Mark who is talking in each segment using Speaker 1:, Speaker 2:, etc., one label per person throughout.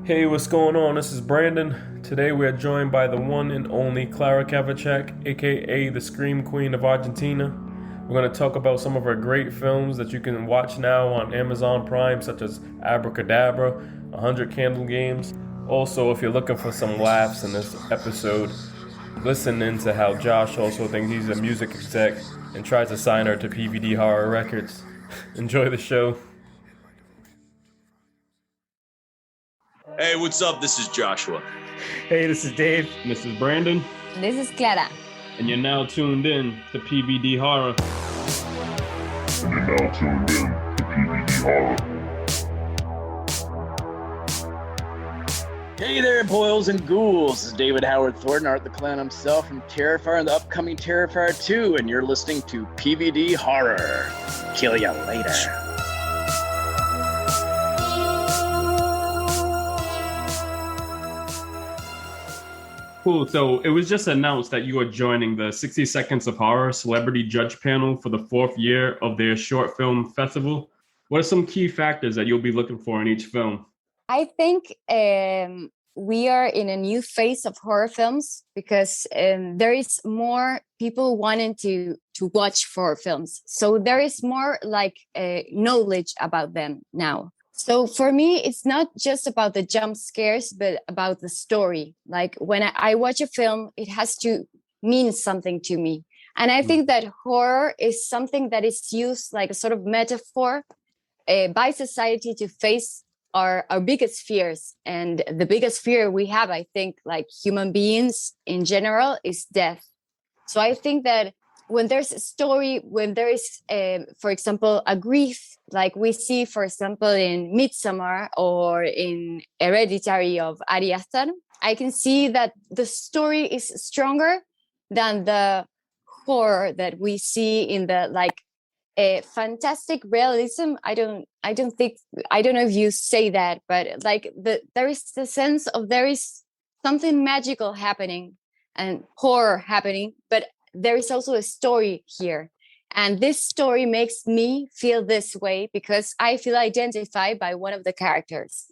Speaker 1: Hey, what's going on? This is Brandon. Today we are joined by the one and only Clara Kovacic, aka the Scream Queen of Argentina. We're going to talk about some of her great films that you can watch now on Amazon Prime, such as Abracadabra, 100 Candle Games. Also, if you're looking for some laughs in this episode, listen into how Josh also thinks he's a music exec and tries to sign her to PVD Horror Records. Enjoy the show.
Speaker 2: Hey, what's up? This is Joshua.
Speaker 3: Hey, this is Dave.
Speaker 1: And this is Brandon.
Speaker 4: This is Clara.
Speaker 1: And you're now tuned in to PVD Horror.
Speaker 5: Hey there, boils and ghouls. This is David Howard Thornton, Art the Clown himself from Terrifier and the upcoming Terrifier 2, and you're listening to PVD Horror. Kill ya later.
Speaker 1: Cool. So it was just announced that you are joining the 60 Seconds of Horror Celebrity Judge Panel for the 4th year of their short film festival. What are some key factors that you'll be looking for in each film?
Speaker 4: I think we are in a new phase of horror films because there is more people wanting to watch horror films. So there is more knowledge about them now. So for me, it's not just about the jump scares, but about the story. Like when I watch a film, it has to mean something to me. And I think that horror is something that is used like a sort of metaphor by society to face our biggest fears. And the biggest fear we have, I think, like human beings in general, is death. So I think that when there's a story, when there is, for example, a grief, like we see, for example, in Midsommar or in Hereditary of Ari Aster, I can see that the story is stronger than the horror that we see in the fantastic realism. I don't know if you say that, but there is the sense of there is something magical happening and horror happening, but there is also a story here. And this story makes me feel this way because I feel identified by one of the characters.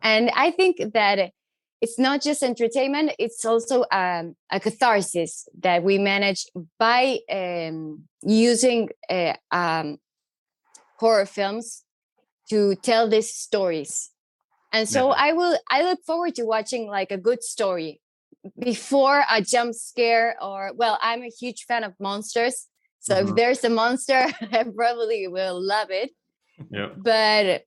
Speaker 4: And I think that it's not just entertainment, it's also a catharsis that we manage by using horror films to tell these stories. And so I look forward to watching like a good story before a jump scare I'm a huge fan of monsters. So if there's a monster, I probably will love it.
Speaker 1: Yeah.
Speaker 4: But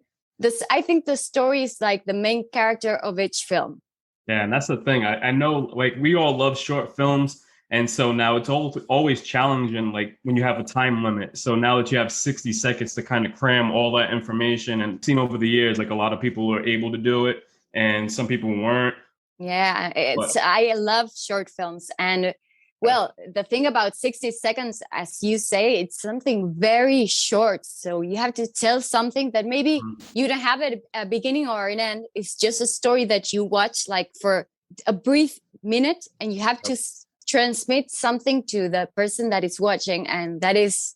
Speaker 4: I think the story is like the main character of each film.
Speaker 1: Yeah, and that's the thing. I know, like, we all love short films. And so now it's always challenging, like, when you have a time limit. So now that you have 60 seconds to kind of cram all that information, and seen over the years, like, a lot of people were able to do it and some people weren't.
Speaker 4: Yeah, I love short films. And well, the thing about 60 seconds, as you say, it's something very short. So you have to tell something that maybe you don't have a beginning or an end. It's just a story that you watch like for a brief minute, and you have to transmit something to the person that is watching. And that is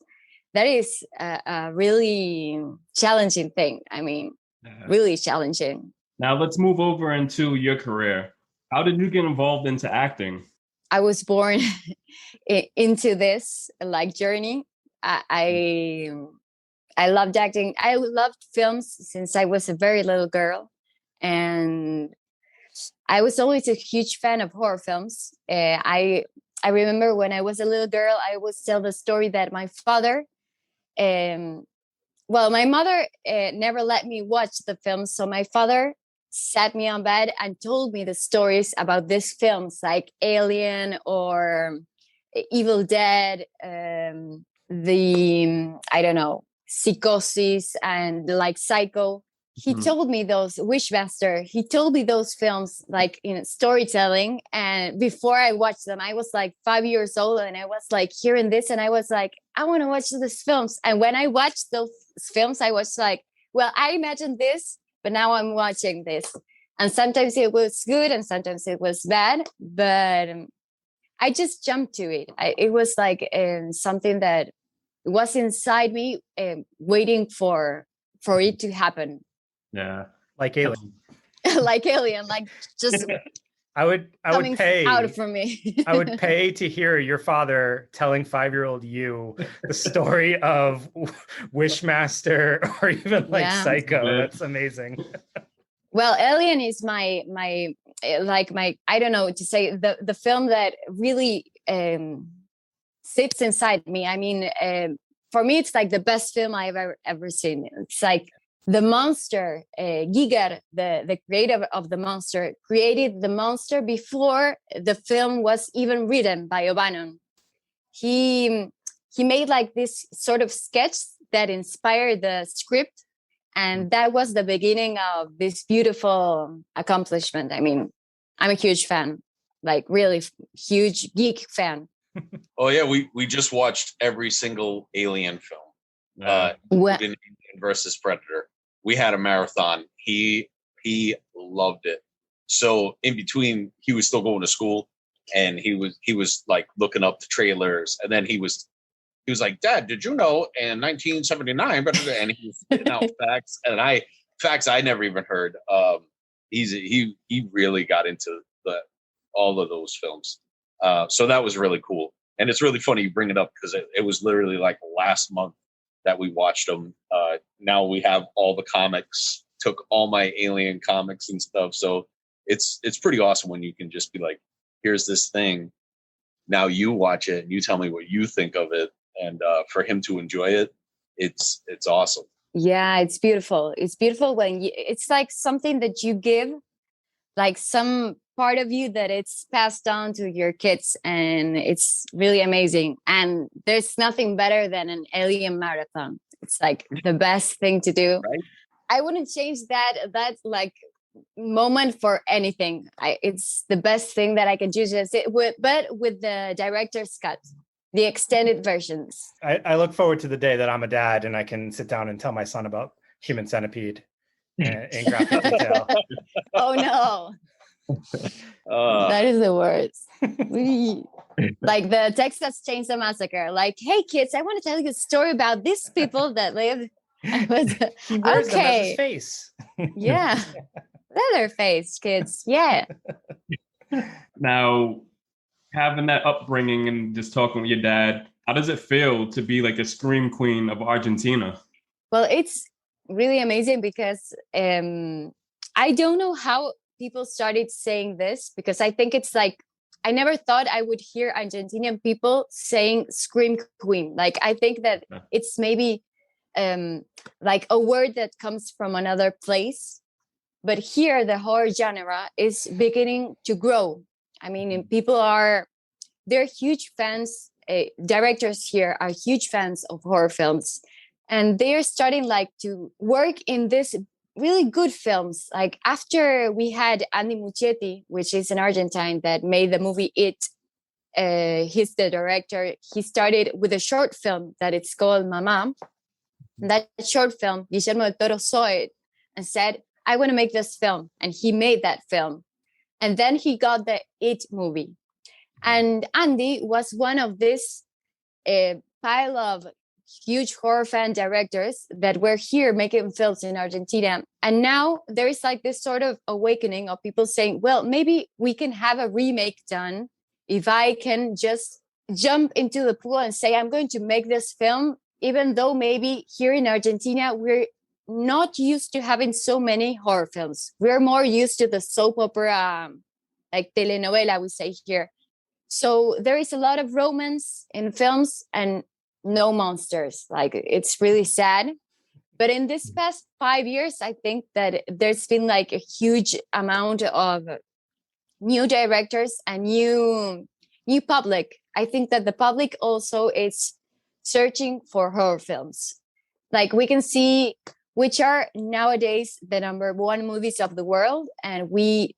Speaker 4: a really challenging thing. I mean, really challenging.
Speaker 1: Now let's move over into your career. How did you get involved into acting?
Speaker 4: I was born into this journey. I loved acting. I loved films since I was a very little girl, and I was always a huge fan of horror films. I remember when I was a little girl, I would tell the story that my father, my mother never let me watch the films, so my father sat me on bed and told me the stories about these films like Alien or Evil Dead, Psychosis and like Psycho. He told me those Wishmaster. He told me those films like in storytelling. And before I watched them, I was like 5 years old, and I was like hearing this, and I was like, I want to watch these films. And when I watched those films, I was like, well, I imagined this, but now I'm watching this. And sometimes it was good and sometimes it was bad, but I just jumped to it. It was like something that was inside me, waiting for it to happen.
Speaker 1: Yeah.
Speaker 3: Like Alien.
Speaker 4: like Alien, like just
Speaker 3: I would
Speaker 4: coming
Speaker 3: pay
Speaker 4: out from me.
Speaker 3: I would pay to hear your father telling 5-year-old you the story of Wishmaster or even like
Speaker 4: Yeah.
Speaker 3: Psycho.
Speaker 1: Yeah.
Speaker 3: That's amazing.
Speaker 4: Well, Alien is my like my, I don't know to say, the film that really sits inside me. I mean, for me, it's like the best film I've ever seen. It's like the monster, Giger, the creator of the monster, created the monster before the film was even written by O'Bannon. He made like this sort of sketch that inspired the script, and that was the beginning of this beautiful accomplishment. I mean, I'm a huge fan, like really huge geek fan.
Speaker 2: Oh yeah, we just watched every single Alien film,
Speaker 1: Yeah.
Speaker 2: including Alien versus Predator. We had a marathon. He loved it. So in between, he was still going to school, and he was like looking up the trailers, and then he was like, "Dad, did you know in 1979?" And he was spitting out facts I never even heard. He really got into all of those films. So that was really cool. And it's really funny you bring it up because it was literally like last month that we watched them. Now we have all the comics, took all my Alien comics and stuff. So it's pretty awesome when you can just be like, here's this thing. Now you watch it and you tell me what you think of it. And for him to enjoy it, it's awesome.
Speaker 4: Yeah, it's beautiful. It's beautiful when it's like something that you give, like some part of you that it's passed down to your kids, and it's really amazing. And there's nothing better than an Alien marathon. It's like the best thing to do.
Speaker 2: Right?
Speaker 4: I wouldn't change that like moment for anything. It's the best thing that I can choose. But with the director's cut, the extended versions.
Speaker 3: I look forward to the day that I'm a dad and I can sit down and tell my son about Human Centipede in graphic detail.
Speaker 4: Oh no. That is the worst. Like the Texas Chainsaw Massacre. Like, hey kids, I want to tell you a story about these people that live.
Speaker 3: He wears them as his face.
Speaker 4: Yeah. Leatherface, kids. Yeah.
Speaker 1: Now, having that upbringing and just talking with your dad, how does it feel to be like a scream queen of Argentina?
Speaker 4: Well, it's really amazing because I don't know how people started saying this, because I think it's like, I never thought I would hear Argentinian people saying scream queen. Like, I think that it's maybe like a word that comes from another place. But here, the horror genre is beginning to grow. I mean, they're huge fans. Directors here are huge fans of horror films. And they're starting like to work in this really good films. Like after we had Andy Muschietti, which is an Argentine that made the movie It. He's the director. He started with a short film that it's called Mama. And that short film, Guillermo del Toro saw it and said, I want to make this film. And he made that film. And then he got the It movie. And Andy was one of this pile of huge horror fan directors that were here making films in Argentina. And now there is like this sort of awakening of people saying, well, maybe we can have a remake done if I can just jump into the pool and say, I'm going to make this film, even though maybe here in Argentina, we're not used to having so many horror films. We're more used to the soap opera, like telenovela, we say here. So there is a lot of romance in films and no monsters. Like, it's really sad. But in this past 5 years, I think that there's been like a huge amount of new directors and new public. I think that the public also is searching for horror films. Like, we can see which are nowadays the number one movies of the world, and we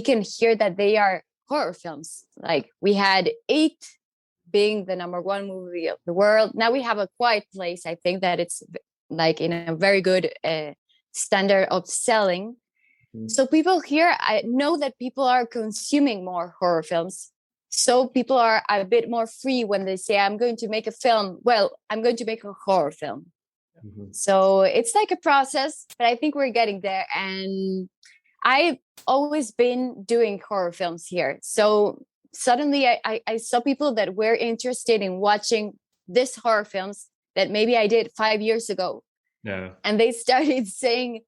Speaker 4: can hear that they are horror films. Like, we had It being the number one movie of the world. Now we have A Quiet Place. I think that it's like in a very good standard of selling. So people here, I know that people are consuming more horror films. So people are a bit more free when they say, I'm going to make a film. Well, I'm going to make a horror film. So it's like a process, but I think we're getting there. And I've always been doing horror films here. So suddenly I saw people that were interested in watching these horror films that maybe I did 5 years ago.
Speaker 1: Yeah.
Speaker 4: And they started saying,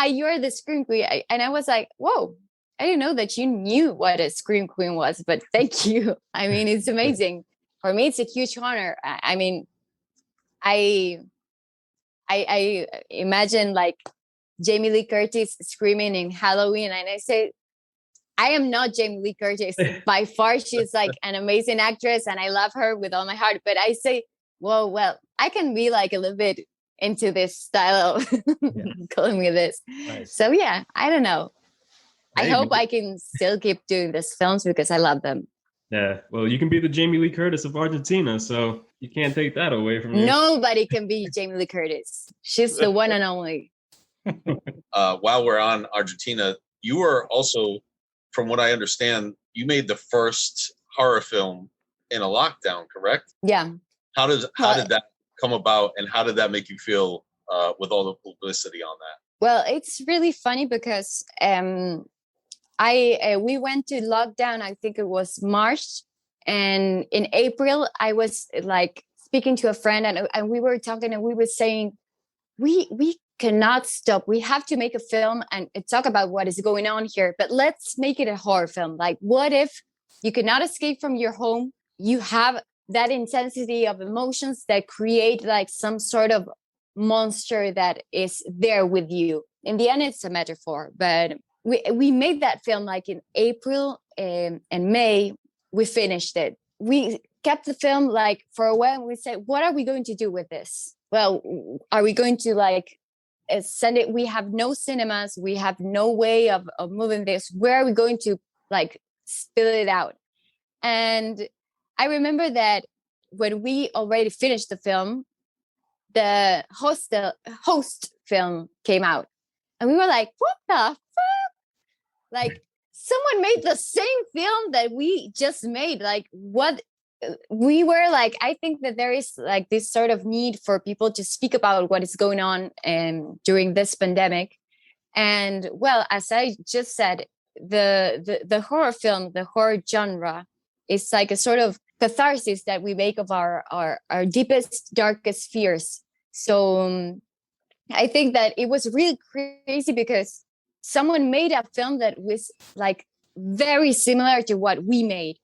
Speaker 4: you're the Scream Queen. And I was like, whoa, I didn't know that you knew what a Scream Queen was, but thank you. I mean, it's amazing. For me, it's a huge honor. I mean, I imagine like Jamie Lee Curtis screaming in Halloween, and I say, I am not Jamie Lee Curtis. By far, she's like an amazing actress, and I love her with all my heart. But I say, whoa, well, I can be like a little bit into this style of calling me this.
Speaker 3: Nice.
Speaker 4: So yeah, I don't know. I
Speaker 1: Maybe.
Speaker 4: hope I can still keep doing these films because I love them.
Speaker 1: Yeah. Well, you can be the Jamie Lee Curtis of Argentina, so you can't take that away from you.
Speaker 4: Nobody can be Jamie Lee Curtis. She's the one and only.
Speaker 2: While we're on Argentina, you were also, from what I understand, you made the first horror film in a lockdown, correct?
Speaker 4: Yeah.
Speaker 2: How did that come about, and how did that make you feel with all the publicity on that?
Speaker 4: Well, it's really funny because we went to lockdown. I think it was March, and in April I was like speaking to a friend, and we were talking, and we were saying we cannot stop. We have to make a film and talk about what is going on here, but let's make it a horror film. Like, what if you cannot escape from your home? You have that intensity of emotions that create like some sort of monster that is there with you. In the end, it's a metaphor, but we made that film like in April and May. We finished it. We kept the film like for a while. And we said, what are we going to do with this? Well, are we going to like send it? We have no cinemas. We have no way of moving this. Where are we going to like spill it out? And I remember that when we already finished the film, the host film came out, and we were like, what the fuck? Like, someone made the same film that we just made. Like, what? We were like, I think that there is like this sort of need for people to speak about what is going on during this pandemic. And well, as I just said, the horror film, the horror genre, is like a sort of catharsis that we make of our deepest, darkest fears. So I think that it was really crazy because someone made a film that was like very similar to what we made.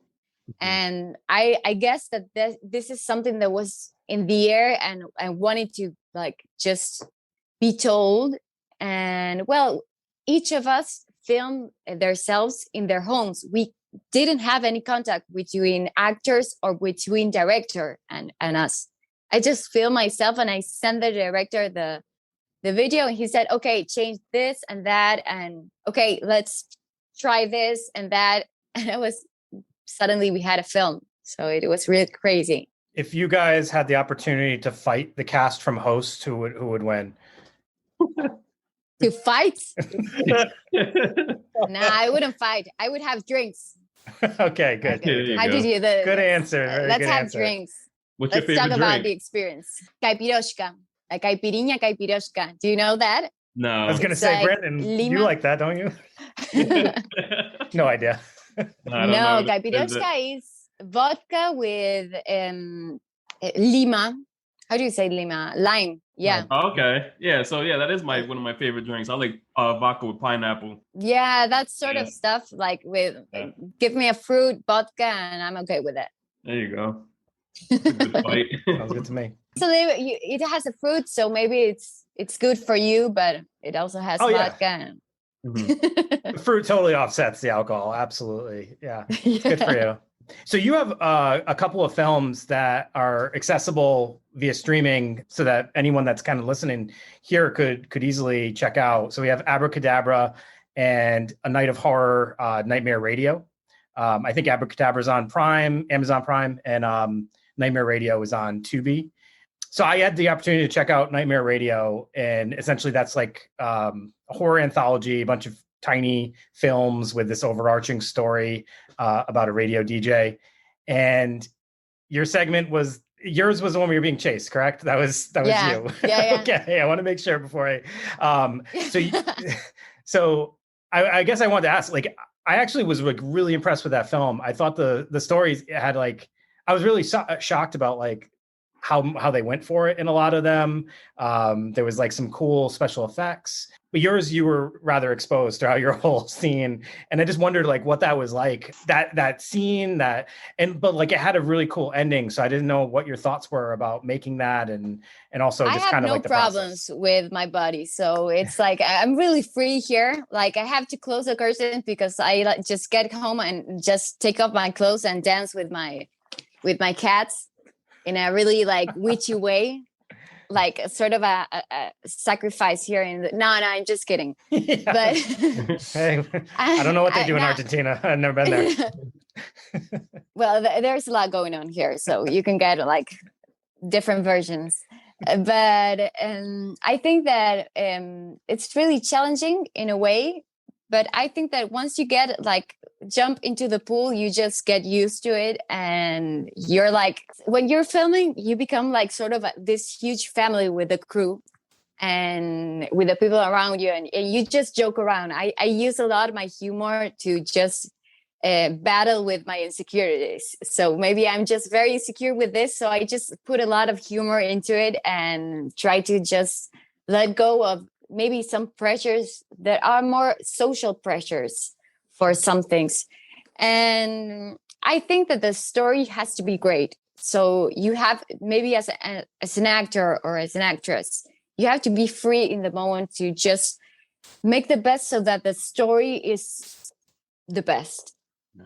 Speaker 4: And I guess that this is something that was in the air and I wanted to like just be told. And well, each of us filmed themselves in their homes. We didn't have any contact between actors or between director and us. I just filmed myself and I sent the director the video, and he said, okay, change this and that, and okay, let's try this and that. And it was suddenly we had a film. So it was really crazy.
Speaker 3: If you guys had the opportunity to fight the cast from Host, who would win?
Speaker 4: To fight? Nah, I wouldn't fight. I would have drinks.
Speaker 3: Okay, good.
Speaker 4: How did you?
Speaker 3: Good answer.
Speaker 4: Let's have drinks.
Speaker 1: What's your
Speaker 4: Let's
Speaker 1: favorite
Speaker 4: talk about
Speaker 1: drink?
Speaker 4: the experience. Caipiroshka. Like caipirinha, caipiroshka. Do you know that?
Speaker 1: No.
Speaker 3: I was going to
Speaker 4: It's
Speaker 3: say,
Speaker 4: like
Speaker 3: Brandon, you
Speaker 4: Lima.
Speaker 3: like that, don't you? No idea.
Speaker 1: I don't
Speaker 4: No,
Speaker 1: know.
Speaker 4: caipiroshka is vodka with lima. How do you say lima? Lime. Yeah.
Speaker 1: Oh, okay. Yeah. So yeah, that is one of my favorite drinks. I like vodka with pineapple.
Speaker 4: Yeah, that sort of stuff. Like with give me a fruit, vodka, and I'm okay with it.
Speaker 1: There you go. It's a good fight.
Speaker 3: Sounds good to me.
Speaker 4: So it has a fruit, so maybe it's good for you, but it also has vodka.
Speaker 3: The fruit totally offsets the alcohol. Absolutely. Yeah.
Speaker 4: Yeah.
Speaker 3: Good for you. So you have a couple of films that are accessible via streaming so that anyone that's kind of listening here could easily check out. So we have Abracadabra and A Night of Horror, Nightmare Radio. I think Abracadabra is on Prime, Amazon Prime, and Nightmare Radio is on Tubi. So I had the opportunity to check out Nightmare Radio, and essentially that's like a horror anthology, a bunch of tiny films with this overarching story about a radio DJ. And yours was the one where you're being chased, correct? That was you.
Speaker 4: Yeah.
Speaker 3: Okay, I want to make sure before I. So I guess I wanted to ask, like, I actually was like really impressed with that film. I thought the stories had like, I was really shocked about like how they went for it in a lot of them. There was like some cool special effects, but yours, you were rather exposed throughout your whole scene. And I just wondered like what that was like, that scene but like it had a really cool ending. So I didn't know what your thoughts were about making that and also
Speaker 4: I
Speaker 3: just
Speaker 4: have
Speaker 3: kind of
Speaker 4: no
Speaker 3: like the
Speaker 4: problems
Speaker 3: process.
Speaker 4: with my body, so it's like I'm really free here. Like I have to close the curtain because I like just get home and just take off my clothes and dance with my cats in a really like witchy way, like sort of a sacrifice here. No, I'm just kidding.
Speaker 3: Yeah.
Speaker 4: But
Speaker 3: Hey, I don't know what they do in Argentina. I've never been there.
Speaker 4: Well, there's a lot going on here, so you can get like different versions. But I think that it's really challenging in a way. But I think that once you get like jump into the pool, you just get used to it. And you're like, when you're filming, you become like sort of this huge family with the crew and with the people around you. And you just joke around. I use a lot of my humor to just battle with my insecurities. So maybe I'm just very insecure with this. So I just put a lot of humor into it and try to just let go of maybe some pressures that are more social pressures for some things. And I think that the story has to be great. So you have maybe as an actor or as an actress, you have to be free in the moment to just make the best so that the story is the best.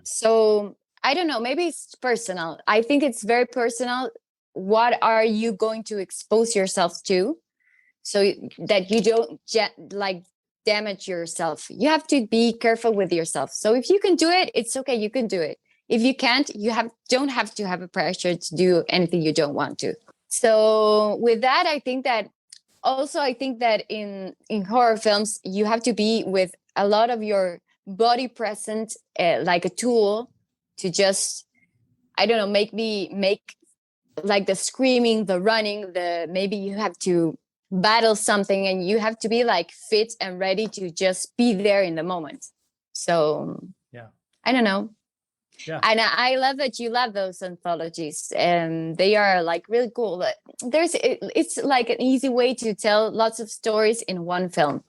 Speaker 4: So I don't know, maybe it's personal. I think it's very personal. What are you going to expose yourself to so that you don't like damage yourself? You have to be careful with yourself. So if you can do it, it's okay. You can do it. If you can't, don't have to have a pressure to do anything you don't want to. So with that, I think that in horror films, you have to be with a lot of your body present, like a tool to just, I don't know, make like the screaming, the running, maybe you have to battle something and you have to be like fit and ready to just be there in the moment. So
Speaker 3: yeah,
Speaker 4: I don't know.
Speaker 3: Yeah.
Speaker 4: And I love that you love those anthologies, and they are like really cool. It's like an easy way to tell lots of stories in one film.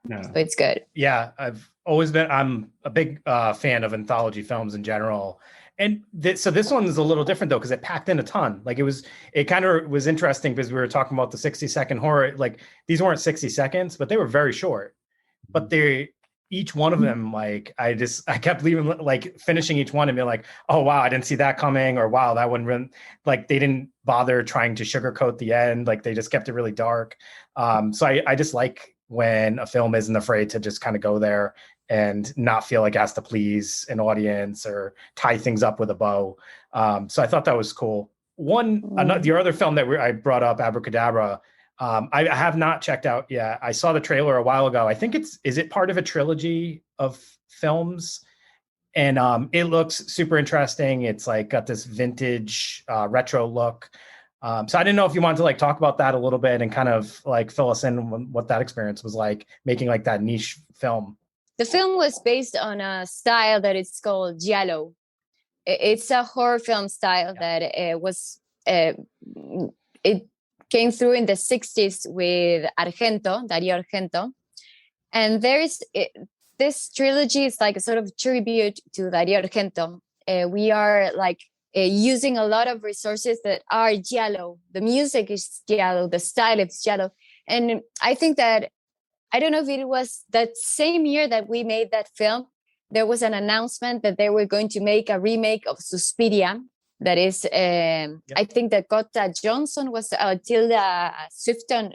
Speaker 3: No.
Speaker 4: So it's good.
Speaker 3: Yeah, I'm a big fan of anthology films in general. And so this one is a little different though, because it packed in a ton. Like it kind of was interesting because we were talking about the 60-second horror. Like these weren't 60 seconds, but they were very short. But each one of them, like I kept leaving, like finishing each one and being like, oh wow, I didn't see that coming, or wow, that one really, like they didn't bother trying to sugarcoat the end. Like they just kept it really dark. So I just like when a film isn't afraid to just kind of go there and not feel like it has to please an audience or tie things up with a bow. So I thought that was cool. The other film that I brought up, Abracadabra, I have not checked out yet. I saw the trailer a while ago. I think is it part of a trilogy of films? And it looks super interesting. It's like got this vintage retro look. So I didn't know if you wanted to like talk about that a little bit and kind of like fill us in what that experience was like making like that niche film.
Speaker 4: The film was based on a style that is called Jello. It's a horror film style that it came through in the 60s with Dario Argento. And this trilogy is like a sort of tribute to Dario Argento. We are like using a lot of resources that are Jello. The music is Jello, the style is Jello. And I think that, I don't know if it was that same year that we made that film, there was an announcement that they were going to make a remake of Suspiria. That is, I think that Dakota Johnson was Tilda Swinton.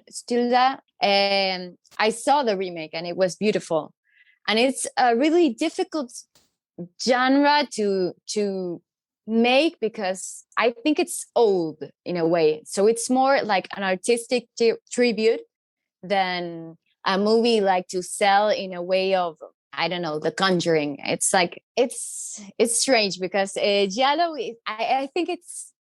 Speaker 4: And I saw the remake and it was beautiful. And it's a really difficult genre to make because I think it's old in a way. So it's more like an artistic tribute than a movie like to sell in a way of, I don't know, The Conjuring. It's like it's strange because Giallo, I think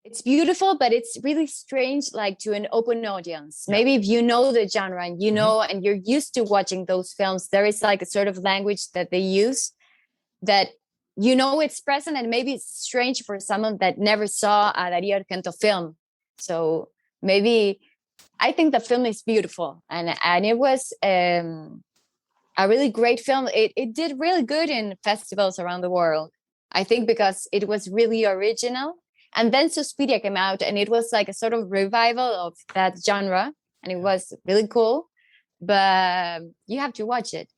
Speaker 4: It's beautiful, but it's really strange, like to an open audience.
Speaker 3: Yeah.
Speaker 4: Maybe if you know the genre and you know, and you're used to watching those films, there is like a sort of language that they use that you know it's present, and maybe it's strange for someone that never saw a Darío Argento film. So maybe I think the film is beautiful, and it was a really great film. It did really good in festivals around the world. I think because it was really original. And then Suspiria came out, and it was like a sort of revival of that genre, and it was really cool. But you have to watch it.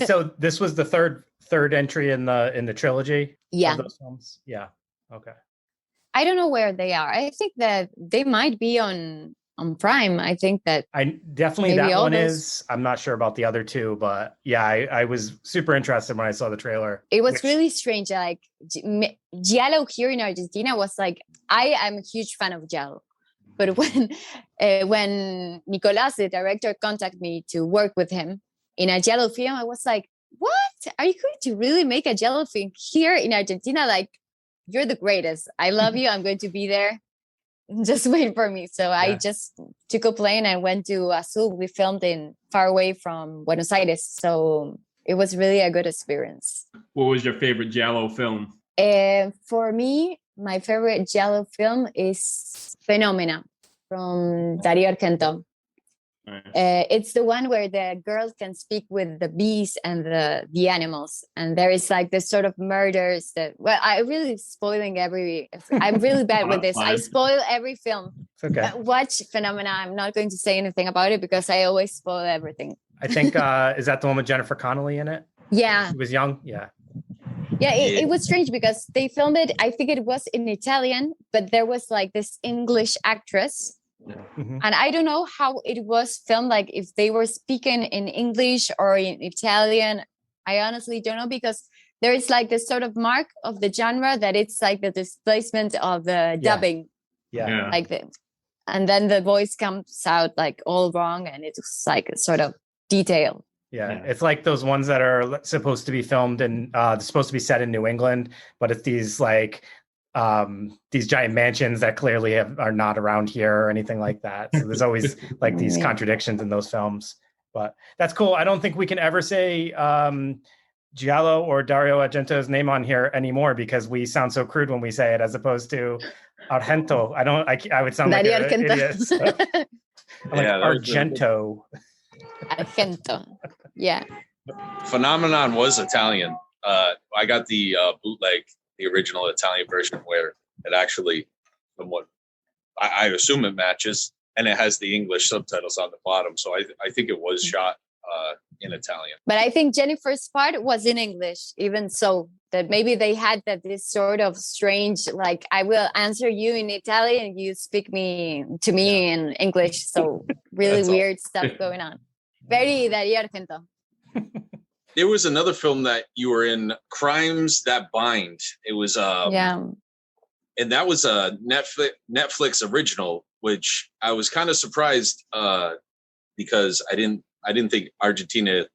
Speaker 3: So this was the third entry in the trilogy.
Speaker 4: Yeah.
Speaker 3: Of those films. Yeah. Okay.
Speaker 4: I don't know where they are. I think that they might be on Prime. I think that
Speaker 3: I definitely
Speaker 4: maybe
Speaker 3: that
Speaker 4: all
Speaker 3: one
Speaker 4: those-
Speaker 3: is. I'm not sure about the other two, but yeah, I was super interested when I saw the trailer.
Speaker 4: it was
Speaker 3: which-
Speaker 4: really strange. Like Jello here in Argentina was like, I am a huge fan of Jello. But when Nicolas, the director, contacted me to work with him in a Jello film, I was like, what? Are you going to really make a Jello film here in Argentina? Like, you're the greatest. I love you. I'm going to be there. Just wait for me. So I just took a plane and went to Azul. We filmed in far away from Buenos Aires. So it was really a good experience.
Speaker 1: What was your favorite Jello film?
Speaker 4: For me, my favorite Jello film is Phenomena from Darío Argento.
Speaker 1: Nice.
Speaker 4: It's the one where the girl can speak with the bees and the animals, and there is like this sort of murders that. Well, I'm really spoiling every. I'm really bad with this. I
Speaker 1: Fine.
Speaker 4: spoil every film.
Speaker 3: It's okay.
Speaker 4: Watch Phenomena. I'm not going to say anything about it because I always spoil everything.
Speaker 3: I think is that the one with Jennifer Connelly in it?
Speaker 4: Yeah,
Speaker 3: She was young. Yeah.
Speaker 4: yeah. It was strange because they filmed it. I think it was in Italian, but there was like this English actress.
Speaker 3: Mhm.
Speaker 4: And I don't know how it was filmed, like if they were speaking in English or in Italian. I honestly don't know, because there is like this sort of mark of the genre that it's like the displacement of the dubbing,
Speaker 3: Yeah.
Speaker 4: like and then the voice comes out like all wrong, and it's like a sort of detail.
Speaker 3: Yeah,
Speaker 1: Yeah.
Speaker 3: it's like those ones that are supposed to be filmed and supposed to be set in New England, but it's these like these giant mansions that clearly are not around here or anything like that. So there's always like these contradictions in those films. But that's cool. I don't think we can ever say Giallo or Dario Argento's name on here anymore because we sound so crude when we say it, as opposed to Argento. I would sound like
Speaker 4: Darío
Speaker 3: an idiot. So I'm like
Speaker 2: Yeah, that was really
Speaker 3: Argento.
Speaker 4: Argento. Yeah.
Speaker 2: Phenomenon was Italian. I got the bootleg, the original Italian version, where it actually somewhat, I assume it matches, and it has the English subtitles on the bottom. So I think it was shot in Italian.
Speaker 4: But I think Jennifer's part was in English, even so, that maybe they had this sort of strange, like, I will answer you in Italian, you speak to me in English. So really
Speaker 2: That's all.
Speaker 4: weird stuff going on. Very Darío Argento.
Speaker 2: There was another film that you were in, Crimes That Bind. It was
Speaker 4: Yeah.
Speaker 2: and that was a Netflix original, which I was kind of surprised because I didn't think Argentina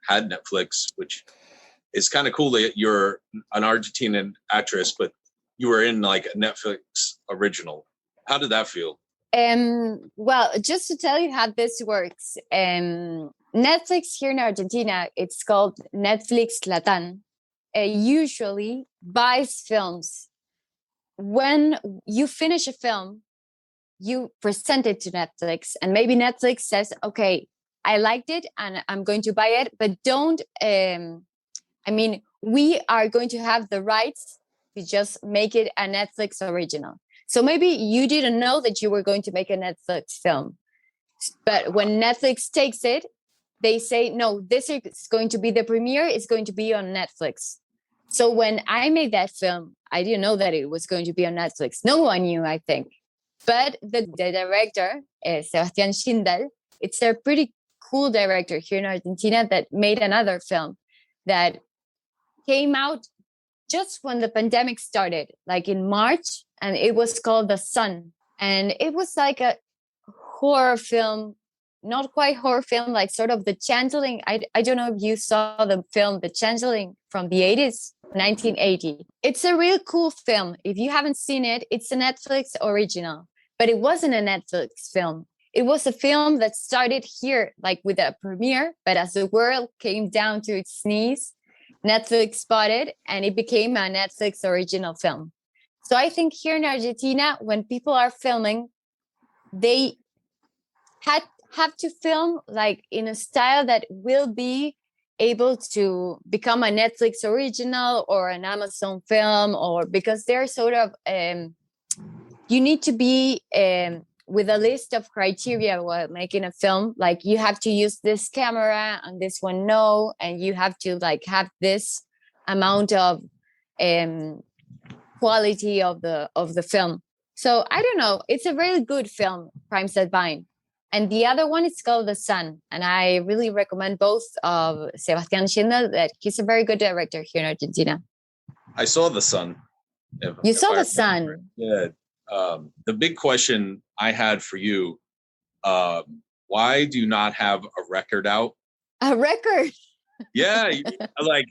Speaker 2: had Netflix, which is kind of cool that you're an Argentinian actress, but you were in like a Netflix original. How did that feel?
Speaker 4: Well, just to tell you how this works, Netflix here in Argentina, it's called Netflix Latam, usually buys films. When you finish a film, you present it to Netflix, and maybe Netflix says, okay, I liked it and I'm going to buy it, but don't, we are going to have the rights to just make it a Netflix original. So maybe you didn't know that you were going to make a Netflix film, but when Netflix takes it, they say, no, this is going to be the premiere, it's going to be on Netflix. So when I made that film, I didn't know that it was going to be on Netflix. No one knew, I think. But the director, Sebastian Schindel, it's a pretty cool director here in Argentina that made another film that came out just when the pandemic started, like in March, and it was called The Sun. And it was like a horror film, not quite horror film, like sort of The Changeling. I don't know if you saw the film The Changeling from the 80s. 1980. It's a real cool film. If you haven't seen it, it's a Netflix original, but it wasn't a Netflix film. It was a film that started here, like with a premiere, but as the world came down to its knees, Netflix spotted and it became a Netflix original film. So I think here in Argentina, when people are filming, they have to film like in a style that will be able to become a Netflix original or an Amazon film, or because they're sort of you need to be with a list of criteria while making a film. Like you have to use this camera and this one no, and you have to like have this amount of quality of the film. So I don't know. It's a really good film, Crimes That Bind. And the other one is called The Sun. And I really recommend both of Sebastian Schindler, that he's a very good director here in Argentina.
Speaker 2: I saw The Sun.
Speaker 4: You saw The Sun?
Speaker 2: Yeah. The big question I had for you, why do you not have a record out?
Speaker 4: A record?
Speaker 2: Yeah, like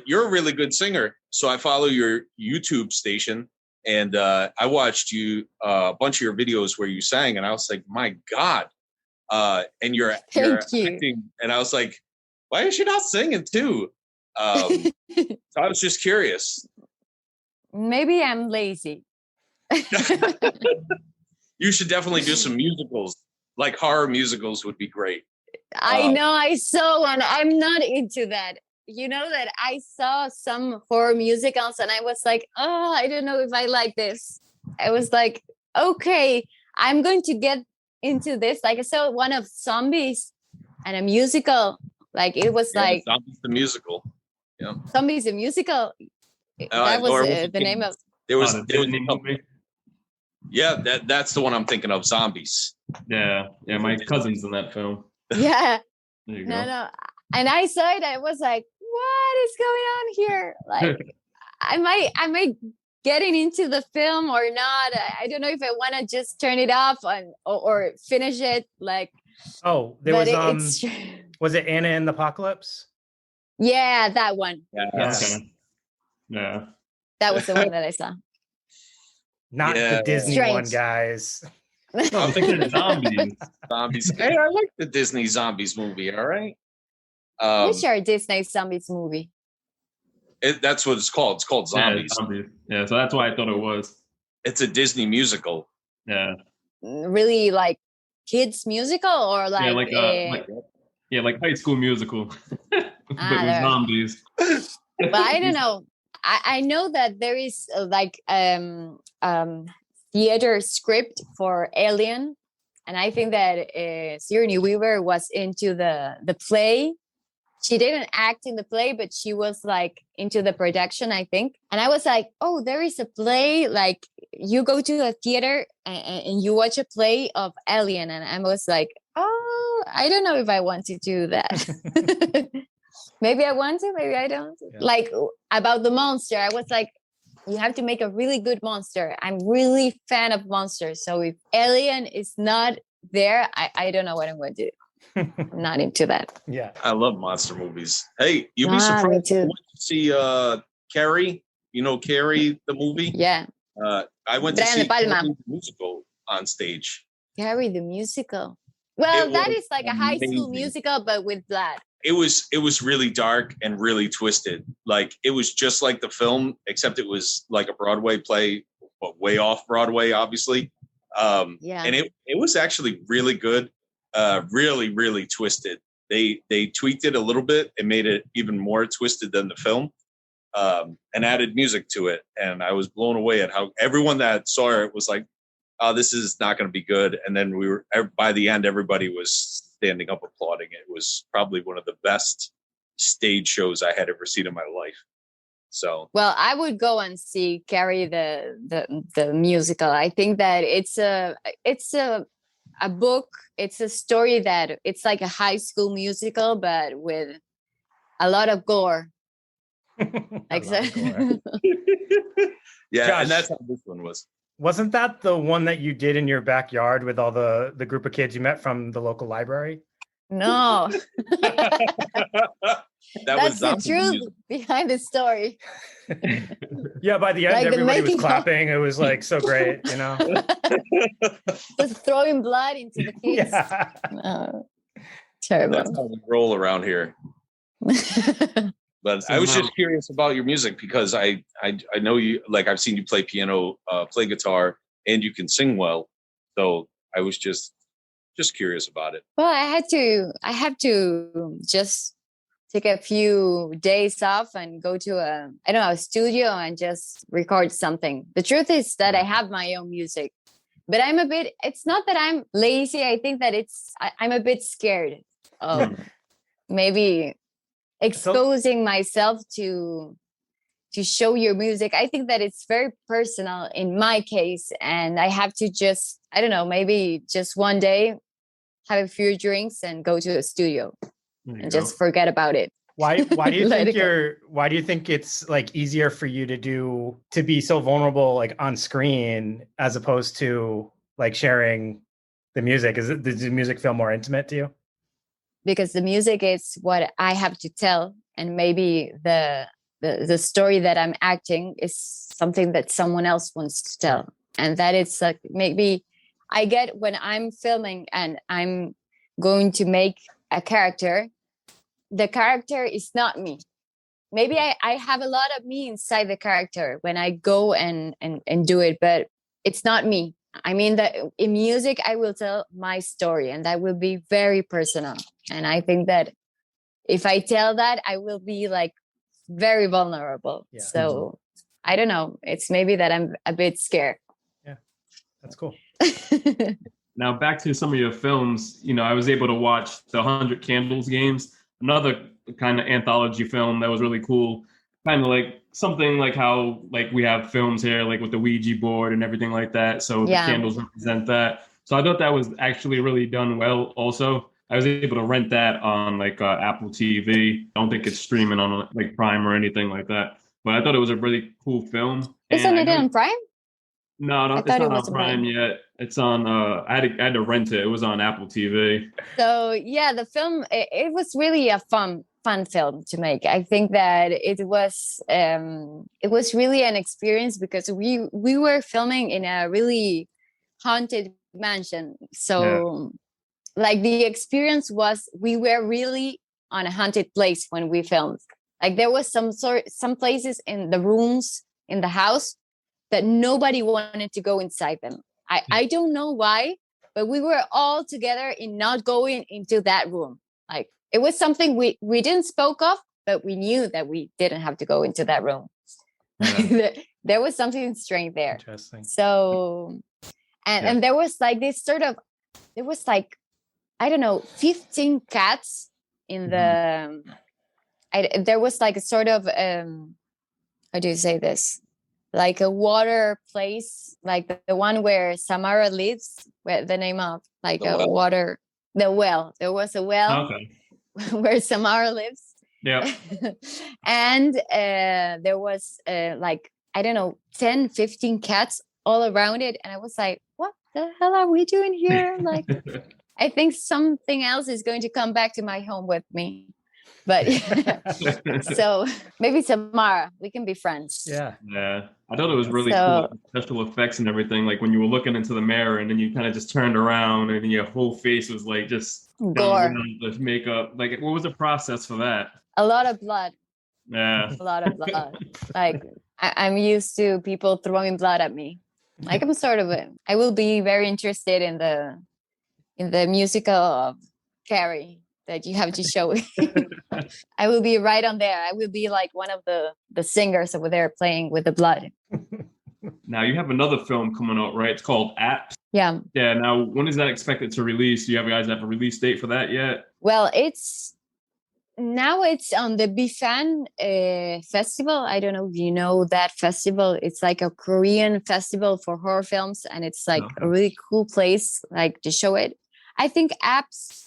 Speaker 2: you're a really good singer. So I follow your YouTube station, and I watched you a bunch of your videos where you sang, and I was like, my God. And you're acting, and I was like, why is she not singing too? So I was just curious.
Speaker 4: Maybe I'm lazy.
Speaker 2: You should definitely do some musicals. Like horror musicals would be great.
Speaker 4: I know, I saw one. I'm not into that. You know that I saw some horror musicals and I was like, oh, I don't know if I like this. I was like, okay, I'm going to get into this. Like I saw one of Zombies and a musical. Like it was like
Speaker 2: Zombies the musical. Yeah.
Speaker 4: Zombies the musical. That was the name of.
Speaker 2: There was
Speaker 1: movie.
Speaker 2: Yeah, that's the one I'm thinking of. Zombies.
Speaker 1: Yeah, my cousin's in that film.
Speaker 4: Yeah.
Speaker 1: There you
Speaker 4: No,
Speaker 1: go.
Speaker 4: no. And I saw it. I was like, what is going on here? Like, I might getting into the film or not. I don't know if I want to just turn it off or finish it. Like,
Speaker 3: oh, there was it Anna and the Apocalypse?
Speaker 4: Yeah, that one.
Speaker 2: Yes.
Speaker 1: Okay. Yeah.
Speaker 4: That was the one that I saw.
Speaker 3: Not the Disney one, guys.
Speaker 1: I'm thinking Zombies.
Speaker 2: Zombies. Hey, I like the Disney Zombies movie. All right.
Speaker 4: Which are Disney Zombies movie?
Speaker 2: That's what it's called. It's called Zombies.
Speaker 1: Yeah, Zombies. Yeah, so that's why I thought it was.
Speaker 2: It's a Disney musical.
Speaker 1: Yeah.
Speaker 4: Really, like kids musical or like?
Speaker 1: Like High School Musical, but with zombies.
Speaker 4: But I don't know. I know that there is like theater script for Alien, and I think that Sigourney Weaver was into the play. She didn't act in the play, but she was like into the production, I think. And I was like, oh, there is a play. Like you go to a theater and you watch a play of Alien, and I was like, oh, I don't know if I want to do that. Maybe I want to, maybe I don't. Yeah. Like about the monster, I was like, you have to make a really good monster. I'm really fan of monsters. So if Alien is not there, I don't know what I'm going to do. I'm not into that.
Speaker 3: Yeah.
Speaker 2: I love monster movies. Hey, you'd be surprised to see Carrie. You know Carrie, the movie?
Speaker 4: Yeah.
Speaker 2: I went to see Carrie the musical on stage.
Speaker 4: Carrie the musical. Well, that is like a high school musical, but with blood.
Speaker 2: It was really dark and really twisted. Like it was just like the film, except it was like a Broadway play, but way off Broadway, obviously. And it was actually really good. Really, really twisted. They tweaked it a little bit and made it even more twisted than the film, and added music to it. And I was blown away at how everyone that saw it was like, "Oh, this is not going to be good." And then by the end, everybody was standing up applauding it. It was probably one of the best stage shows I had ever seen in my life. So,
Speaker 4: well, I would go and see Carrie the musical. I think that it's a book. It's a story that it's like a high school musical, but with a lot of gore. Like so.
Speaker 2: Yeah,
Speaker 3: Josh,
Speaker 2: and that's how this one was.
Speaker 3: Wasn't that the one that you did in your backyard with all the group of kids you met from the local library?
Speaker 4: No.
Speaker 2: That
Speaker 4: That's
Speaker 2: was
Speaker 4: the
Speaker 2: zombie
Speaker 4: truth
Speaker 2: music.
Speaker 4: behind the story.
Speaker 3: Yeah, by the end,
Speaker 4: Like the
Speaker 3: everybody was
Speaker 4: making of-
Speaker 3: clapping. It was like so great, you know?
Speaker 4: Just throwing blood into the kids.
Speaker 3: Yeah.
Speaker 4: No,
Speaker 2: That's
Speaker 4: terrible.
Speaker 2: how we roll around here. But
Speaker 1: So
Speaker 2: I was
Speaker 1: now-
Speaker 2: just curious about your music because I know you, like I've seen you play piano, play guitar, and you can sing well. So I was just curious about it.
Speaker 4: Well, I have to just take a few days off and go to a studio and just record something. The truth is that I have my own music, but it's not that I'm lazy. I think that I'm a bit scared of maybe exposing myself to show your music. I think that it's very personal in my case, and I have to just, I don't know, maybe just one day have a few drinks and go to the studio and just forget about it.
Speaker 3: Why do you
Speaker 4: Let
Speaker 3: think
Speaker 4: it go.
Speaker 3: why do you think it's like easier for you to be so vulnerable like on screen as opposed to like sharing the music? Does the music feel more intimate to you?
Speaker 4: Because the music is what I have to tell, and maybe the story that I'm acting is something that someone else wants to tell, and that it's like maybe I get when I'm filming and I'm going to make a character, the character is not me. Maybe I have a lot of me inside the character when I go and do it, but it's not me. I mean that in music, I will tell my story and that will be very personal. And I think that if I tell that, I will be like very vulnerable.
Speaker 3: Yeah.
Speaker 4: So I don't know. It's maybe that I'm a bit scared.
Speaker 3: Yeah, that's cool.
Speaker 1: Now back to some of your films. I was able to watch the 100 Candles games, another kind of anthology film that was really cool. Kind of like something like how like we have films here, like with the Ouija board and everything like that. So
Speaker 4: Yeah.
Speaker 1: the candles represent that. So I thought that was actually really done well. Also, I was able to rent that on like Apple TV. I don't think it's streaming on like Prime or anything like that. But I thought it was a really cool film.
Speaker 4: Isn't
Speaker 1: And
Speaker 4: it on Prime?
Speaker 1: No,
Speaker 4: I
Speaker 1: it's
Speaker 4: thought
Speaker 1: not
Speaker 4: it was
Speaker 1: on
Speaker 4: on Prime.
Speaker 1: Prime yet. It's on. I had to rent it. It was on Apple TV.
Speaker 4: So yeah, the film it was really a fun film to make. I think that it was really an experience because we were filming in a really haunted mansion. So like the experience was we were really on a haunted place when we filmed. Like there was some places in the rooms in the house that nobody wanted to go inside them. I don't know why, but we were all together in not going into that room. Like it was something we didn't spoke of, but we knew that we didn't have to go into that room.
Speaker 1: Yeah.
Speaker 4: There was something strange there.
Speaker 3: Interesting.
Speaker 4: So, and there was like this there was like, I don't know, 15 cats in the, there was like a sort of, how do you say this? Like a water place, like the one where Samara lives, where the name of like
Speaker 2: The
Speaker 4: a
Speaker 2: well?
Speaker 4: water, the well. There was a well
Speaker 1: Okay.
Speaker 4: where Samara lives.
Speaker 1: Yeah.
Speaker 4: And there was like, I don't know, 10, 15 cats all around it. And I was like, what the hell are we doing here? Like, I think something else is going to come back to my home with me. But so maybe Samara, we can be friends.
Speaker 3: Yeah.
Speaker 1: Yeah. I thought it was really
Speaker 4: So-
Speaker 1: cool, special effects and everything. Like when you were looking into the mirror and then you kind of just turned around and your whole face was like just
Speaker 4: Gore.
Speaker 1: done with the makeup. Like, what was the process for that?
Speaker 4: A lot of blood.
Speaker 1: Yeah.
Speaker 4: A lot of blood. Like I'm used to people throwing blood at me. Like I'm sort of I will be very interested in the musical of Carrie that you have to show. I will be right on there. I will be like one of the singers over there playing with the blood.
Speaker 1: Now you have another film coming out, right? It's called Apps.
Speaker 4: Yeah.
Speaker 1: Yeah. Now, when is that expected to release? Do you guys have a release date for that yet?
Speaker 4: Well, it's on the Bifan festival. I don't know if you know that festival. It's like a Korean festival for horror films, and it's like a really cool place, like to show it. I think Apps.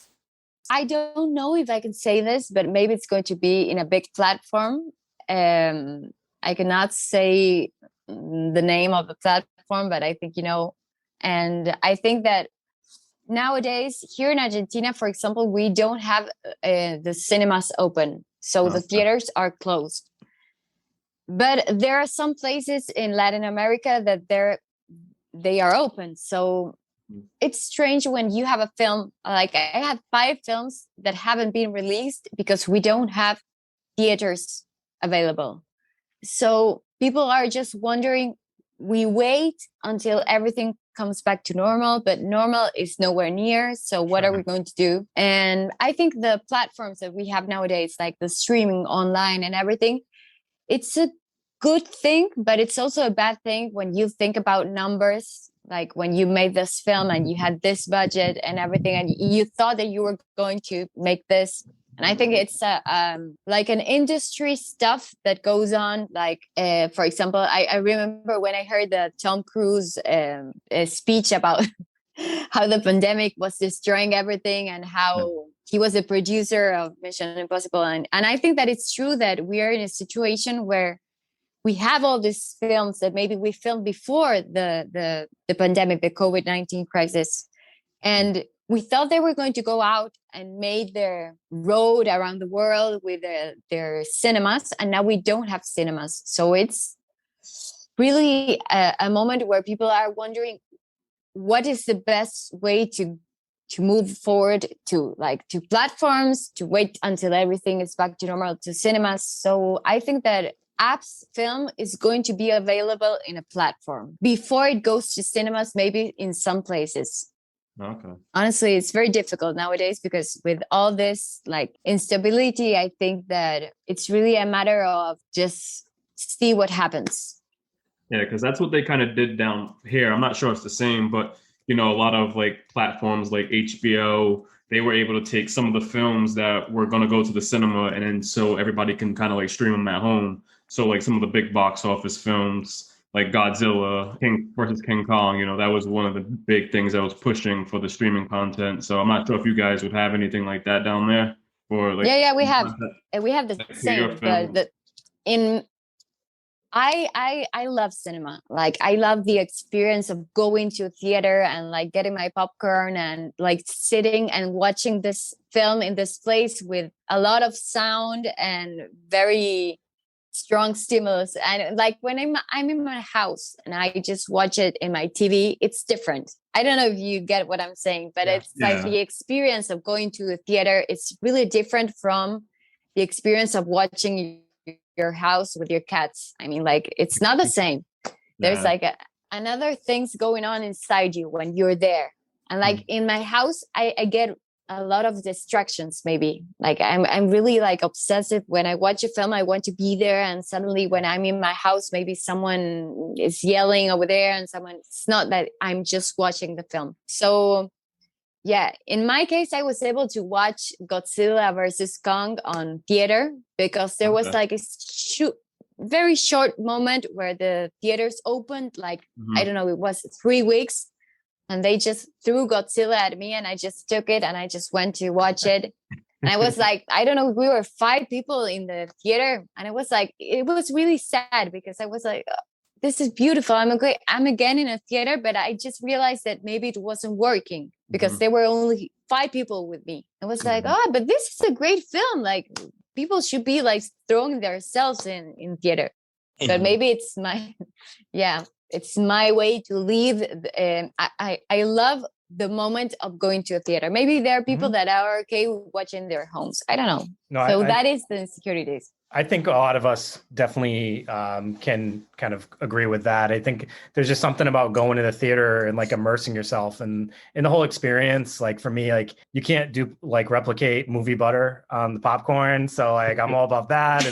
Speaker 4: I don't know if I can say this, but maybe it's going to be in a big platform. I cannot say the name of the platform, but I think and I think that nowadays here in Argentina, for example, we don't have the cinemas open. So the theaters are closed. But there are some places in Latin America that they are open. So it's strange when you have a film, like I have 5 films that haven't been released because we don't have theaters available. So people are just wondering, we wait until everything comes back to normal, but normal is nowhere near. So what are we going to do? And I think the platforms that we have nowadays, like the streaming online and everything, it's a good thing, but it's also a bad thing when you think about numbers. Like when you made this film and you had this budget and everything, and you thought that you were going to make this. And I think it's like an industry stuff that goes on. Like, for example, I remember when I heard the Tom Cruise speech about how the pandemic was destroying everything and how he was a producer of Mission Impossible. And I think that it's true that we are in a situation where we have all these films that maybe we filmed before the pandemic, the COVID-19 crisis. And we thought they were going to go out and made their road around the world with their cinemas. And now we don't have cinemas. So it's really a moment where people are wondering, what is the best way to move forward to platforms, to wait until everything is back to normal, to cinemas. So I think that apps film is going to be available in a platform before it goes to cinemas, maybe in some places.
Speaker 1: Okay.
Speaker 4: Honestly, it's very difficult nowadays because with all this like instability, I think that it's really a matter of just see what happens.
Speaker 1: Yeah, because that's what they kind of did down here. I'm not sure it's the same, but a lot of like platforms like HBO, they were able to take some of the films that were going to go to the cinema, and then so everybody can kind of like stream them at home. So like some of the big box office films like Godzilla, King versus King Kong, that was one of the big things that was pushing for the streaming content. So I'm not sure if you guys would have anything like that down there, or like
Speaker 4: we have the same, but I love cinema. Like I love the experience of going to a theater and like getting my popcorn and like sitting and watching this film in this place with a lot of sound and very strong stimulus. And like when I'm in my house and I just watch it in my TV, it's different. I don't know if you get what I'm saying, but it's like the experience of going to the theater. It's really different from the experience of watching your house with your cats. I mean, like it's not the same. There's like another things going on inside you when you're there. And like in my house, I get a lot of distractions. Maybe like I'm really like obsessive. When I watch a film, I want to be there. And suddenly when I'm in my house, maybe someone is yelling over there and it's not that I'm just watching the film. So yeah, in my case, I was able to watch Godzilla versus Kong on theater because there was like a very short moment where the theaters opened, like, I don't know, it was 3 weeks. And they just threw Godzilla at me and I just took it and I just went to watch it. And I was like, I don't know, we were 5 people in the theater. And it was really sad because I was like, oh, this is beautiful. I'm again in a theater, but I just realized that maybe it wasn't working because there were only 5 people with me. I was like, oh, but this is a great film. Like people should be like throwing themselves in theater. But maybe it's it's my way to leave. I love the moment of going to a theater. Maybe there are people that are okay with watching their homes. I don't know. No, that is the insecurities.
Speaker 3: I think a lot of us definitely can kind of agree with that. I think there's just something about going to the theater and like immersing yourself and in the whole experience. Like for me, like you can't replicate movie butter on the popcorn. So like I'm all about that.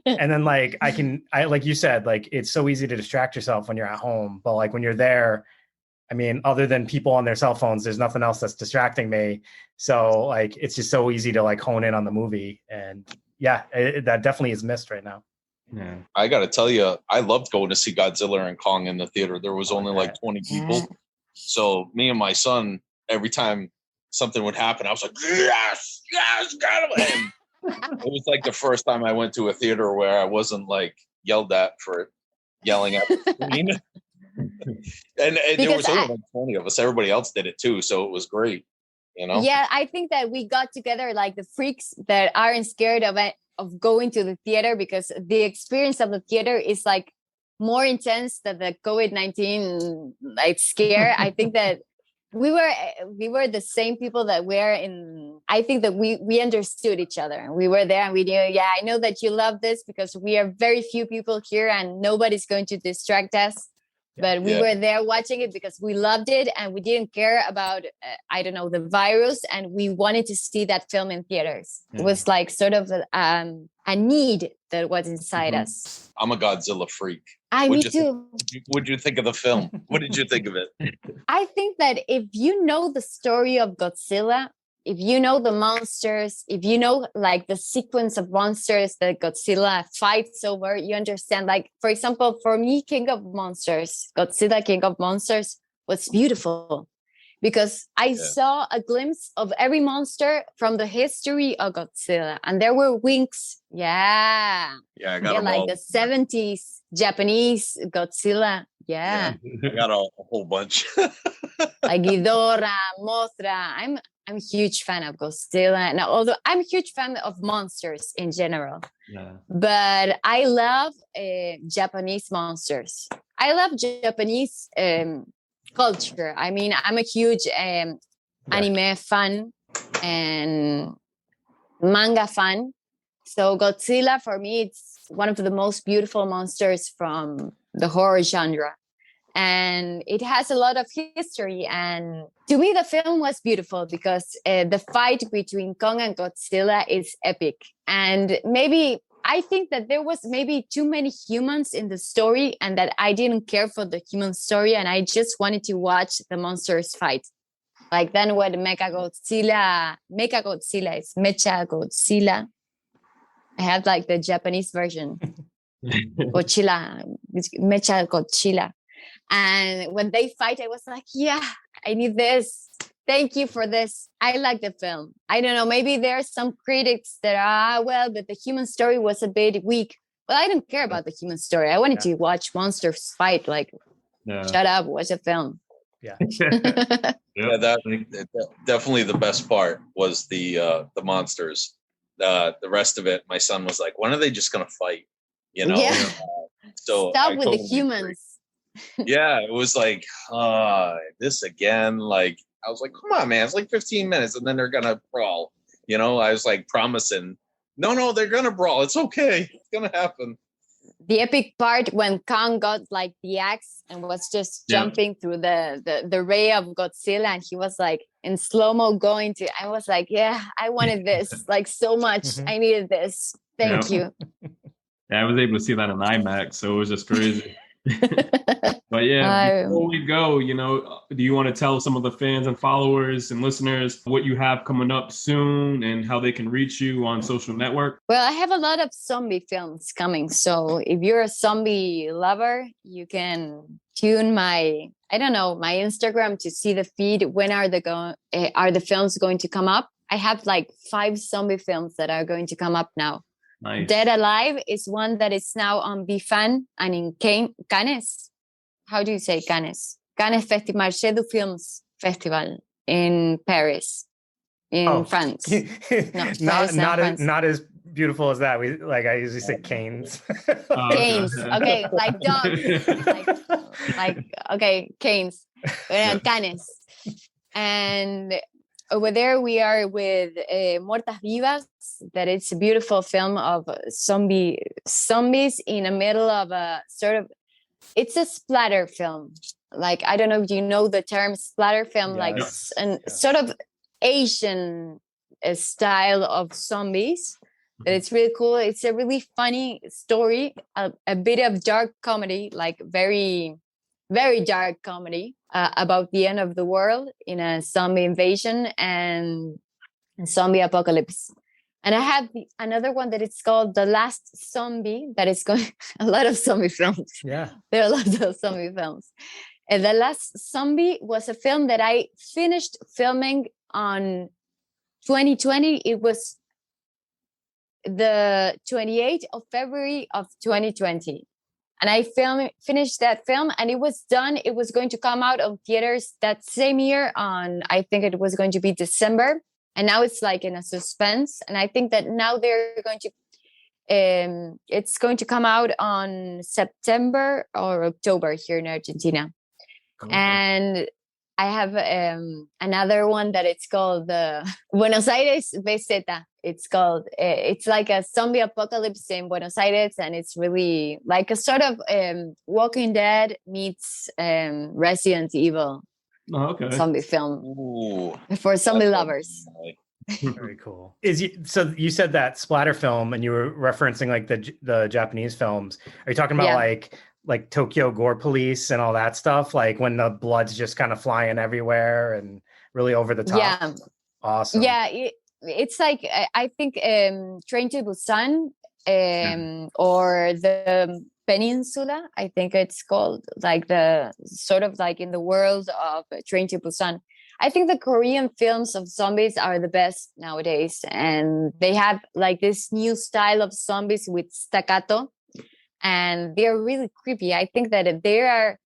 Speaker 3: And then like I like you said, like it's so easy to distract yourself when you're at home. But like when you're there, I mean, other than people on their cell phones, there's nothing else that's distracting me. So like it's just so easy to like hone in on the movie. And yeah, that definitely is missed right now.
Speaker 1: Yeah,
Speaker 2: I got to tell you, I loved going to see Godzilla and Kong in the theater. There was only like 20 people. So me and my son, every time something would happen, I was like, yes, got him. And it was like the first time I went to a theater where I wasn't like yelled at for yelling at the screen. and there was only like 20 of us. Everybody else did it too. So it was great. Yeah,
Speaker 4: I think that we got together like the freaks that aren't scared of of going to the theater, because the experience of the theater is like more intense than the COVID-19 like scare. I think that we were the same people that were in. I think that we understood each other. We were there and we knew, yeah, I know that you love this because we are very few people here and nobody's going to distract us. But we were there watching it because we loved it and we didn't care about, I don't know, the virus. And we wanted to see that film in theaters. It was like sort of a need that was inside us.
Speaker 2: I'm a Godzilla freak.
Speaker 4: Me too.
Speaker 2: What'd you think of the film? What did you think of it?
Speaker 4: I think that if you know the story of Godzilla, if you know the monsters, if you know like the sequence of monsters that Godzilla fights over, you understand. Like, for example, for me, Godzilla King of Monsters was beautiful because I saw a glimpse of every monster from the history of Godzilla. And there were wings. Yeah.
Speaker 2: Yeah, I got them
Speaker 4: like
Speaker 2: all.
Speaker 4: the 70s Japanese Godzilla. Yeah.
Speaker 2: I got a whole bunch.
Speaker 4: Like Ghidorah, Mothra. I'm a huge fan of Godzilla. Now, although I'm a huge fan of monsters in general, but I love Japanese monsters. I love Japanese culture. I mean, I'm a huge anime fan and manga fan. So Godzilla, for me, it's one of the most beautiful monsters from the horror genre. And it has a lot of history. And to me, the film was beautiful because the fight between Kong and Godzilla is epic. And maybe I think that there was maybe too many humans in the story and that I didn't care for the human story. And I just wanted to watch the monsters fight. Like then when Mecha Godzilla is Mecha Godzilla. I have like the Japanese version. Godzilla, Mecha Godzilla. And when they fight, I was like, yeah, I need this. Thank you for this. I like the film. I don't know, maybe there are some critics that are, but the human story was a bit weak. Well, I don't care about the human story. I wanted to watch monsters fight. Like, shut up, watch a film.
Speaker 3: Yeah.
Speaker 2: Definitely the best part was the monsters. The rest of it, my son was like, when are they just going to fight? You know?
Speaker 4: Yeah.
Speaker 2: So
Speaker 4: stop with the humans.
Speaker 2: Yeah, it was like, this again. Like, I was like, come on, man, it's like 15 minutes and then they're gonna brawl. You know, I was like promising, no, they're gonna brawl. It's okay. It's gonna happen.
Speaker 4: The epic part when Kong got like the axe and was just jumping through the ray of Godzilla, and he was like in slow-mo going to, I was like, yeah, I wanted this like so much. I needed this. Thank you.
Speaker 1: Yeah, I was able to see that in IMAX, so it was just crazy. But yeah, before we go, do you want to tell some of the fans and followers and listeners what you have coming up soon and how they can reach you on social network?
Speaker 4: Well, I have a lot of zombie films coming. So if you're a zombie lover, you can tune my Instagram to see the feed. When are the films going to come up? I have like 5 zombie films that are going to come up now.
Speaker 1: Nice.
Speaker 4: Dead Alive is one that is now on BFAN and in Cannes. How do you say Cannes? Cannes Festival, Marché du Films Festival in Paris, in France.
Speaker 3: Not as beautiful as that. I usually say canes.
Speaker 4: Canes. Okay, like dogs. Canes. Cannes. And over there, we are with Muertas Vivas. That it's a beautiful film of zombies in the middle of a sort of, it's a splatter film. Like, I don't know if you know the term splatter film, sort of Asian style of zombies. That it's really cool. It's a really funny story, a bit of dark comedy, like very, very dark comedy about the end of the world in a zombie invasion and zombie apocalypse. And I have another one that it's called The Last Zombie, that is going, a lot of zombie films.
Speaker 3: Yeah.
Speaker 4: There are lots of zombie films. And The Last Zombie was a film that I finished filming on 2020. It was the 28th of February of 2020. And I finished that film and it was done. It was going to come out on theaters that same year on, I think it was going to be December. And now it's like in a suspense. And I think that now they're going to It's going to come out on September or October here in Argentina.
Speaker 1: Cool.
Speaker 4: And I have another one that it's called the Buenos Aires Beseta. It's called, it's like a zombie apocalypse in Buenos Aires. And it's really like a sort of Walking Dead meets Resident Evil zombie film for zombie lovers.
Speaker 3: Very cool. So you said that splatter film, and you were referencing like the Japanese films. Are you talking about like Tokyo Gore Police and all that stuff? Like when the blood's just kind of flying everywhere and really over the top?
Speaker 4: Yeah.
Speaker 3: Awesome.
Speaker 4: Yeah. It's like, I think Train to Busan or the Peninsula, I think it's called, like the sort of like in the world of Train to Busan. I think the Korean films of zombies are the best nowadays. And they have like this new style of zombies with staccato. And they're really creepy. I think that they are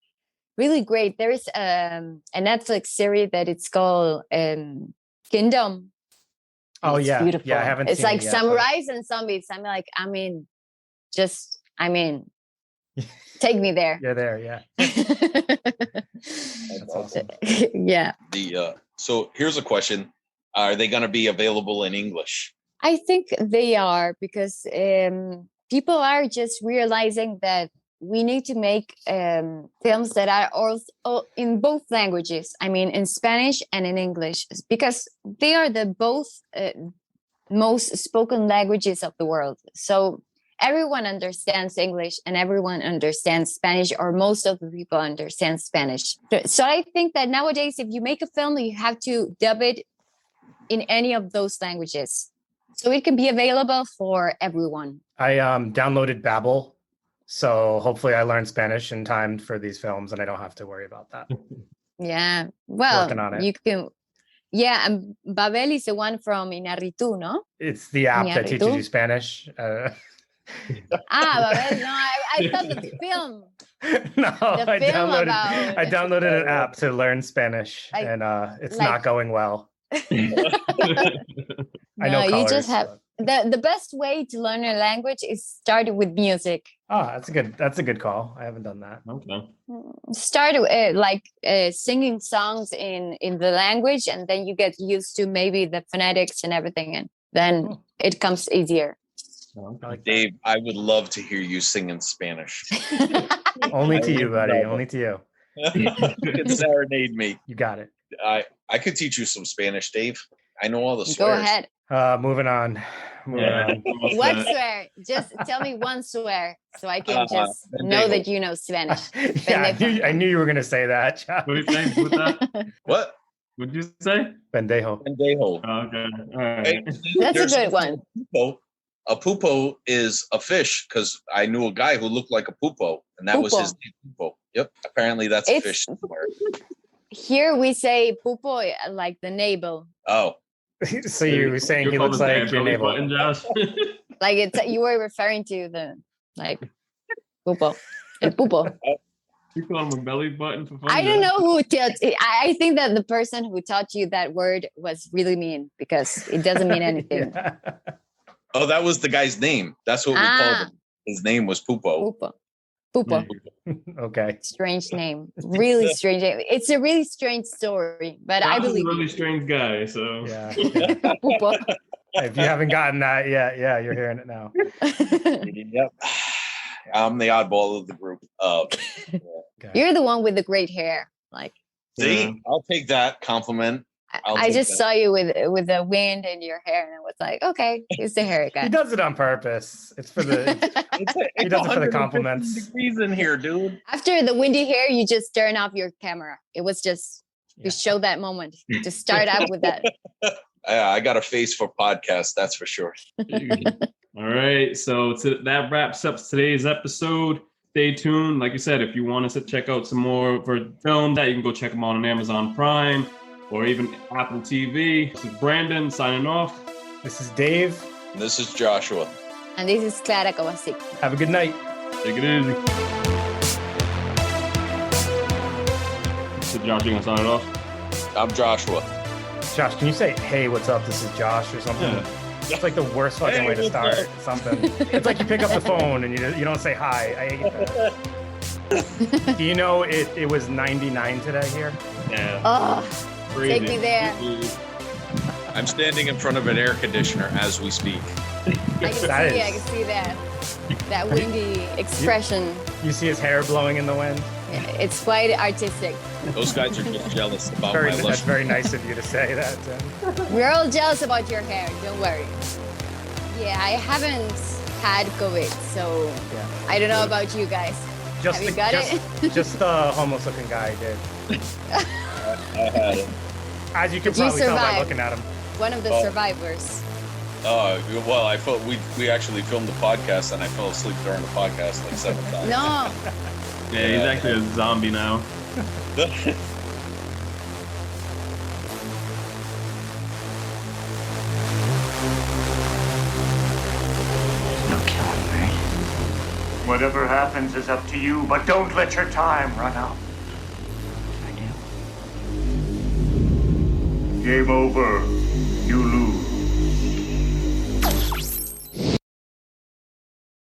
Speaker 4: really great. There is a Netflix series that it's called Kingdom.
Speaker 3: Oh,
Speaker 4: it's
Speaker 3: yeah.
Speaker 4: Beautiful.
Speaker 3: Yeah, I haven't
Speaker 4: it's
Speaker 3: seen
Speaker 4: like
Speaker 3: it yet,
Speaker 4: samurais and zombies. Take me there.
Speaker 3: You're there, yeah. That's awesome.
Speaker 4: Yeah.
Speaker 2: So here's a question. Are they going to be available in English?
Speaker 4: I think they are, because people are just realizing that we need to make films that are also in both languages. I mean, in Spanish and in English, because they are the both most spoken languages of the world. So everyone understands English and everyone understands Spanish, or most of the people understand Spanish. So I think that nowadays, if you make a film, you have to dub it in any of those languages, so it can be available for everyone.
Speaker 3: I downloaded Babbel, so hopefully I learned Spanish in time for these films, and I don't have to worry about that.
Speaker 4: Yeah, well,
Speaker 3: Working on it.
Speaker 4: you can. Yeah, and Babel is the one from Inarritu, no?
Speaker 3: It's the app that teaches you Spanish.
Speaker 4: Babel. No, I thought the film.
Speaker 3: No, I downloaded an app to learn Spanish, and it's not going well. I know
Speaker 4: you
Speaker 3: colors,
Speaker 4: just have the best way to learn a language is start with music.
Speaker 3: Oh, that's a good call. I haven't done that.
Speaker 1: Okay.
Speaker 4: Start singing songs in the language, and then you get used to maybe the phonetics and everything, and then it comes easier.
Speaker 2: Dave, I would love to hear you sing in Spanish.
Speaker 3: Only to you, buddy. Only to you.
Speaker 2: You can serenade me.
Speaker 3: You got it.
Speaker 2: I could teach you some Spanish, Dave. I know all the swears.
Speaker 4: Go ahead.
Speaker 3: Moving on.
Speaker 4: What swear? Just tell me one swear so I can just know that you know Spanish.
Speaker 3: Yeah, I knew you were going to say that.
Speaker 1: What did you say with that?
Speaker 2: What?
Speaker 1: What did you say?
Speaker 3: Pendejo.
Speaker 2: Pendejo.
Speaker 1: Oh, okay. All right.
Speaker 4: That's a good one.
Speaker 2: A pupo is a fish, because I knew a guy who looked like a pupo, and that was his name, pupo. Yep. Apparently that's a fish somewhere.
Speaker 4: Here we say pupo like the navel.
Speaker 2: Oh.
Speaker 3: So you were saying he looks like your navel.
Speaker 1: Button, Josh?
Speaker 4: Like you were referring to the pupo. El pupo.
Speaker 1: You call him a belly button for fun?
Speaker 4: I don't know who taught. I think that the person who taught you that word was really mean, because it doesn't mean anything.
Speaker 3: Yeah.
Speaker 2: Oh, that was the guy's name. That's what we called him. His name was Pupo.
Speaker 4: Pupo.
Speaker 3: Okay.
Speaker 4: Strange name. Really strange name. It's a really strange story, but I believe
Speaker 1: a really strange guy. So
Speaker 3: yeah.
Speaker 4: Pupo.
Speaker 3: If you haven't gotten that yet, you're hearing it now.
Speaker 2: Yep. I'm the oddball of the group.
Speaker 3: Okay.
Speaker 4: You're the one with the great hair.
Speaker 2: See, I'll take that compliment.
Speaker 4: I just saw you with the wind in your hair, and I was like, okay, he's the hair guy.
Speaker 3: He does it on purpose. It's for the. He does it for the compliments.
Speaker 2: Degrees in here, dude.
Speaker 4: After the windy hair, you just turn off your camera. It was just to show that moment, to start out with that.
Speaker 2: I got a face for podcasts, that's for sure.
Speaker 1: All right, so that wraps up today's episode. Stay tuned. Like you said, if you want us to check out some more of our films, you can go check them out on Amazon Prime or even Apple TV. This is Brandon signing off.
Speaker 3: This is Dave.
Speaker 2: This is Joshua.
Speaker 4: And this is Clara Kovacic.
Speaker 3: Have a good night.
Speaker 1: Take it easy. So Josh, you gonna sign it off?
Speaker 2: I'm Joshua.
Speaker 3: Josh, can you say, hey, what's up? This is Josh or something?
Speaker 1: Yeah.
Speaker 3: It's like the worst fucking way to start something. It's like you pick up the phone and you don't say hi. I hate that. Do you know it was 99 today here?
Speaker 1: Yeah.
Speaker 4: Oh,
Speaker 1: Crazy.
Speaker 4: take me there.
Speaker 2: I'm standing in front of an air conditioner as we speak.
Speaker 4: I can see that. That windy expression.
Speaker 3: You see his hair blowing in the wind?
Speaker 4: It's quite artistic.
Speaker 2: Those guys are just jealous about
Speaker 3: Very,
Speaker 2: my
Speaker 3: that's
Speaker 2: lush.
Speaker 3: very nice of you to say that, Tim.
Speaker 4: We're all jealous about your hair, don't worry. Yeah, I haven't had COVID, so
Speaker 3: Yeah.
Speaker 4: I don't know about you guys. Have you got it?
Speaker 3: Just the homeless looking guy did.
Speaker 2: I had it.
Speaker 3: As you can
Speaker 4: Did you
Speaker 3: probably tell by
Speaker 4: survive?
Speaker 3: looking at him.
Speaker 4: One of the
Speaker 2: Oh.
Speaker 4: survivors.
Speaker 2: Well, I felt we actually filmed the podcast and I fell asleep during the podcast like 7 times.
Speaker 4: No,
Speaker 1: Yeah, he's actually a zombie now.
Speaker 6: Whatever happens is up to you, but don't let your time run out. Game over. You lose.